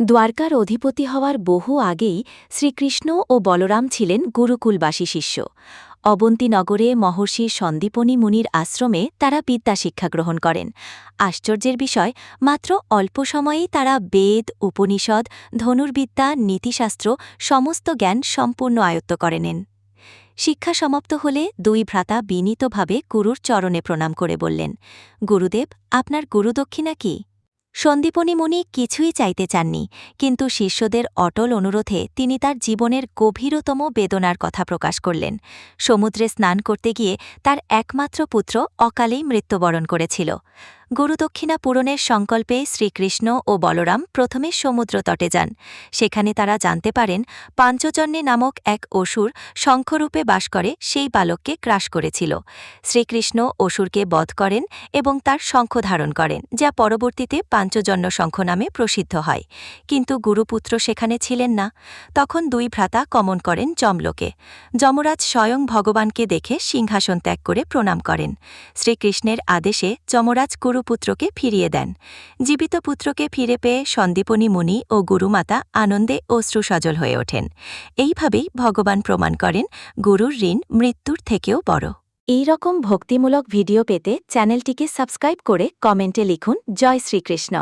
দ্বারকার অধিপতি হওয়ার বহু আগেই শ্রীকৃষ্ণ ও বলরাম ছিলেন গুরুকুলবাসী শিষ্য। অবন্তী নগরে মহর্ষি সন্দীপনী মুনির আশ্রমে তারা বিদ্যা শিক্ষা গ্রহণ করেন। আশ্চর্যের বিষয়, মাত্র অল্প সময়েই তারা বেদ, উপনিষদ, ধনুর্বিদ্যা, নীতিশাস্ত্র সমস্ত জ্ঞান সম্পূর্ণ আয়ত্ত করে নেন। শিক্ষা সমাপ্ত হলে দুই ভ্রাতা বিনীতভাবে গুরুর চরণে প্রণাম করে বললেন, গুরুদেব, আপনার গুরুদক্ষিণা কি? সন্দীপনী মুনি কিছুই চাইতে চাননি, কিন্তু শিষ্যদের অটল অনুরোধে তিনি তার জীবনের গভীরতম বেদনার কথা প্রকাশ করলেন। সমুদ্রে স্নান করতে গিয়ে তার একমাত্র পুত্র অকালেই মৃত্যুবরণ করেছিল। গুরুদক্ষিণা পূরণের সংকল্পে শ্রীকৃষ্ণ ও বলরাম প্রথমে সমুদ্রতটে যান। সেখানে তারা জানতে পারেন পাঞ্চজন্যে নামক এক অসুর শঙ্খরূপে বাস করে সেই বালককে গ্রাস করেছিল। শ্রীকৃষ্ণ অসুরকে বধ করেন এবং তার শঙ্খ ধারণ করেন, যা পরবর্তীতে পাঞ্চজন্য শঙ্খ নামে প্রসিদ্ধ হয়। কিন্তু গুরুপুত্র সেখানে ছিলেন না। তখন দুই ভ্রাতা গমন করেন যমলোকে। যমরাজ স্বয়ং ভগবানকে দেখে সিংহাসন ত্যাগ করে প্রণাম করেন। শ্রীকৃষ্ণের আদেশে যমরাজ গুরুপুত্রকে ফিরিয়ে দেন। জীবিত পুত্রকে ফিরে পেয়ে সন্দীপনী মুনি ও গুরুমাতা আনন্দে অশ্রুসজল হয়ে ওঠেন। এইভাবেই ভগবান প্রমাণ করেন গুরুর ঋণ মৃত্যুর থেকেও বড়। এই রকম ভক্তিমূলক ভিডিও পেতে চ্যানেলটিকে সাবস্ক্রাইব করে কমেন্টে লিখুন, জয় শ্রীকৃষ্ণ।